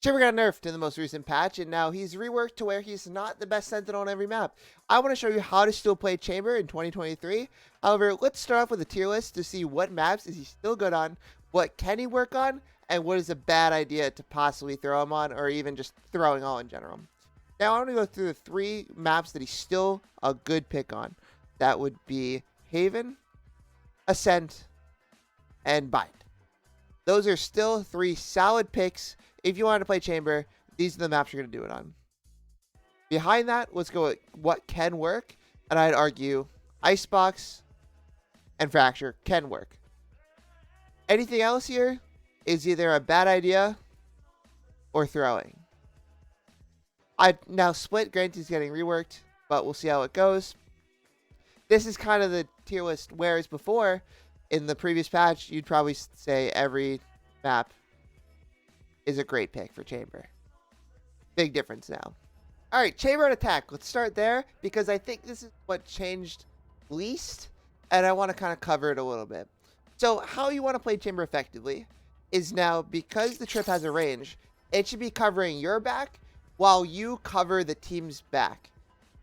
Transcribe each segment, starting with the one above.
Chamber got nerfed in the most recent patch, and now he's reworked to where he's not the best sentinel on every map. I want to show you how to still play Chamber in 2023. However, let's start off with a tier list to see what maps is he still good on, what can he work on, and what is a bad idea to possibly throw him on, or even just throwing all in general. Now, I want to go through the 3 maps that he's still a good pick on. That would be Haven, Ascent, and Bind. Those are still 3 solid picks. If you want to play Chamber, these are the maps you're going to do it on. Behind that, let's go with what can work. And I'd argue Icebox and Fracture can work. Anything else here is either a bad idea or throwing. I now split. Granted, he's getting reworked, but we'll see how it goes. This is kind of the tier list, whereas before, in the previous patch, you'd probably say every map is a great pick for Chamber. Big difference now. All right, Chamber and Attack. Let's start there because I think this is what changed least, and I want to kind of cover it a little bit. So how you want to play Chamber effectively is now, because the trip has a range, it should be covering your back while you cover the team's back.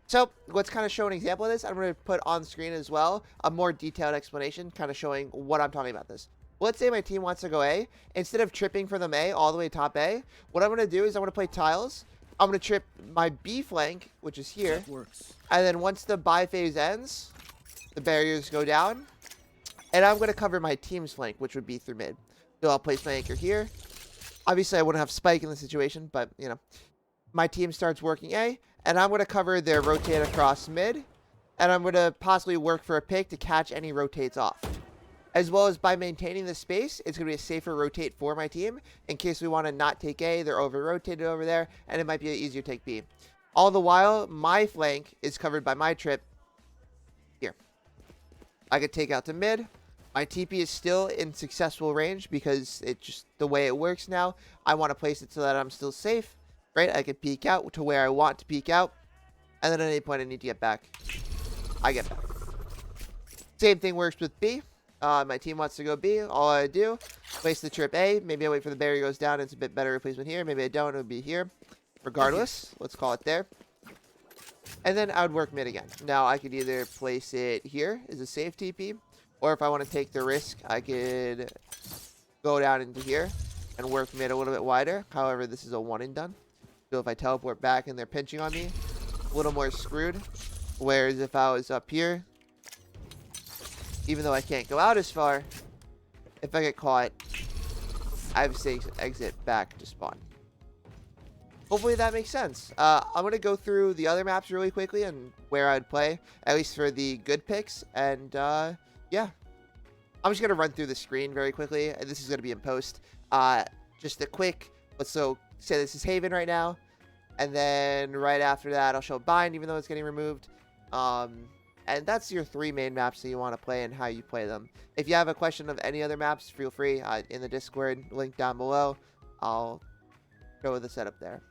So let's kind of show an example of this. I'm going to put on screen as well a more detailed explanation, kind of showing what I'm talking about this. Let's say my team wants to go A. Instead of tripping for them A all the way to top A, what I'm going to do is I'm going to play tiles. I'm going to trip my B flank, which is here. And then once the buy phase ends, the barriers go down. And I'm going to cover my team's flank, which would be through mid. So I'll place my anchor here. Obviously, I wouldn't have Spike in the situation, but, you know. My team starts working A, and I'm going to cover their rotate across mid. And I'm going to possibly work for a pick to catch any rotates off. As well as by maintaining the space, it's going to be a safer rotate for my team. In case we want to not take A, they're over-rotated over there, and it might be easier to take B. All the while, my flank is covered by my trip here. I could take out to mid. My TP is still in successful range because it's just the way it works now. I want to place it so that I'm still safe, right? I could peek out to where I want to peek out, and then at any point I need to get back, I get back. Same thing works with B. My team wants to go B. All I do, place the trip A. Maybe I wait for the barrier goes down. It's a bit better replacement here. Maybe I don't. It would be here. Regardless, let's call it there. And then I would work mid again. Now, I could either place it here as a safe TP, or if I want to take the risk, I could go down into here and work mid a little bit wider. However, this is a one and done. So if I teleport back and they're pinching on me, a little more screwed. Whereas if I was up here, even though I can't go out as far, if I get caught, I have a safe exit back to spawn. Hopefully that makes sense. I'm going to go through the other maps really quickly and where I'd play, at least for the good picks. And yeah, I'm just going to run through the screen very quickly. This is going to be in post. Just a quick, let's say this is Haven right now. And then right after that, I'll show Bind, even though it's getting removed. And that's your 3 main maps that you want to play and how you play them. If you have a question of any other maps, feel free in the Discord link down below. I'll show the setup there.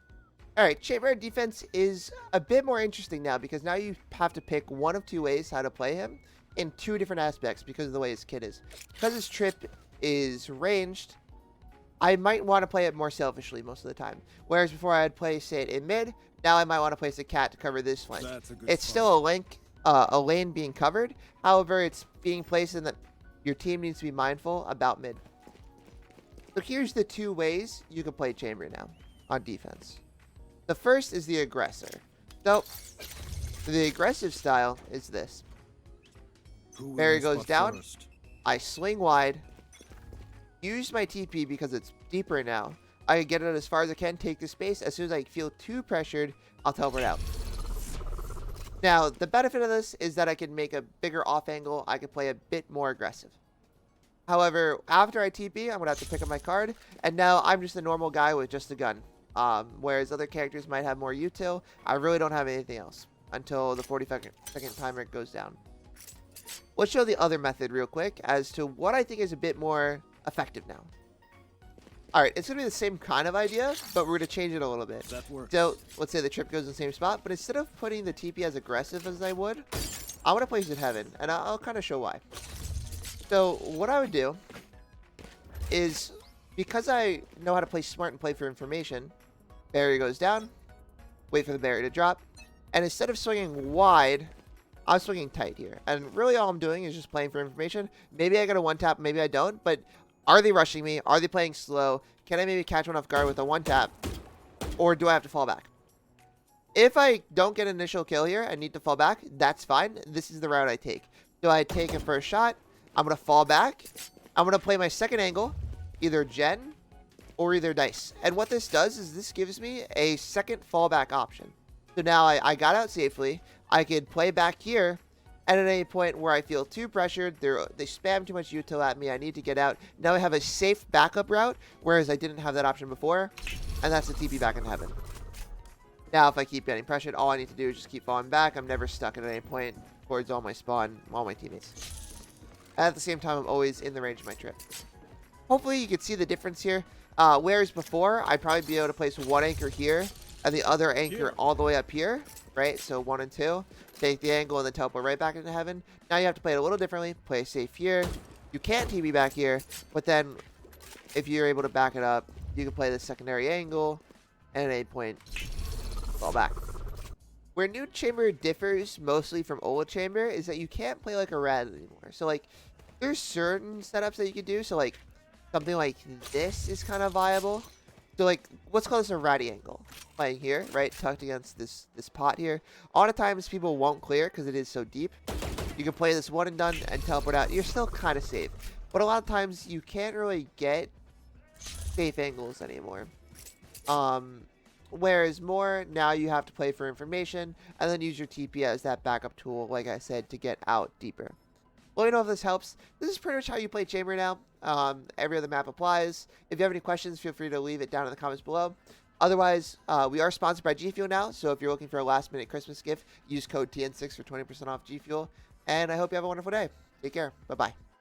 All right, Chamber defense is a bit more interesting now because now you have to pick one of 2 ways how to play him in 2 different aspects because of the way his kit is. Because his trip is ranged, I might want to play it more selfishly most of the time. Whereas before I'd place it in mid, now I might want to place a cat to cover this flank. It's still a lane being covered. However, it's being placed in that your team needs to be mindful about mid. So here's the 2 ways you can play Chamber now on defense. The first is the aggressor. So the aggressive style is this. Barrier goes down. I swing wide. Use my TP because it's deeper now. I can get it as far as I can, take the space. As soon as I feel too pressured, I'll teleport out. Now, the benefit of this is that I can make a bigger off angle. I can play a bit more aggressive. However, after I TP, I'm going to have to pick up my card. And now I'm just a normal guy with just a gun. Whereas other characters might have more util. I really don't have anything else until the 40-second timer goes down. Let's show the other method real quick as to what I think is a bit more effective now. Alright, it's going to be the same kind of idea, but we're going to change it a little bit. So, let's say the trip goes in the same spot, but instead of putting the TP as aggressive as I would, I want to place it Heaven, and I'll kind of show why. So, what I would do is Because I know how to play smart and play for information, barrier goes down, wait for the barrier to drop, and instead of swinging wide, I'm swinging tight here. And really all I'm doing is just playing for information. Maybe I get a one tap, maybe I don't, but are they rushing me? Are they playing slow? Can I maybe catch one off guard with a one tap? Or do I have to fall back? If I don't get an initial kill here and need to fall back, that's fine. This is the route I take. Do I take a first shot? I'm going to fall back. I'm going to play my second angle, either gen or either dice. And what this does is this gives me a second fallback option. So now I got out safely. I could play back here. And at any point where I feel too pressured, they spam too much util at me, I need to get out. Now I have a safe backup route, whereas I didn't have that option before. And that's the TP back in heaven. Now, if I keep getting pressured, all I need to do is just keep falling back. I'm never stuck at any point towards all my spawn, all my teammates. At the same time, I'm always in the range of my trip. Hopefully, you can see the difference here. Whereas before, I'd probably be able to place one anchor here and the other anchor all the way up here, right? So 1 and 2. Take the angle and then teleport right back into heaven. Now you have to play it a little differently. Play safe here. You can't TP back here, but then if you're able to back it up, you can play the secondary angle and at any point fall back. Where new chamber differs mostly from old chamber is that you can't play like a rat anymore. So like there's certain setups that you can do. So like something like this is kind of viable. So like let's call this a ratty angle. Playing here, right, tucked against this pot here. A lot of times people won't clear because it is so deep. You can play this one and done and teleport out. You're still kind of safe. But a lot of times you can't really get safe angles anymore. Whereas more, now you have to play for information and then use your TP as that backup tool, like I said, to get out deeper. Let me know if this helps. This is pretty much how you play Chamber now. Every other map applies. If you have any questions, feel free to leave it down in the comments below. Otherwise, we are sponsored by G Fuel now, so if you're looking for a last-minute Christmas gift, use code TN6 for 20% off G Fuel. And I hope you have a wonderful day. Take care. Bye-bye.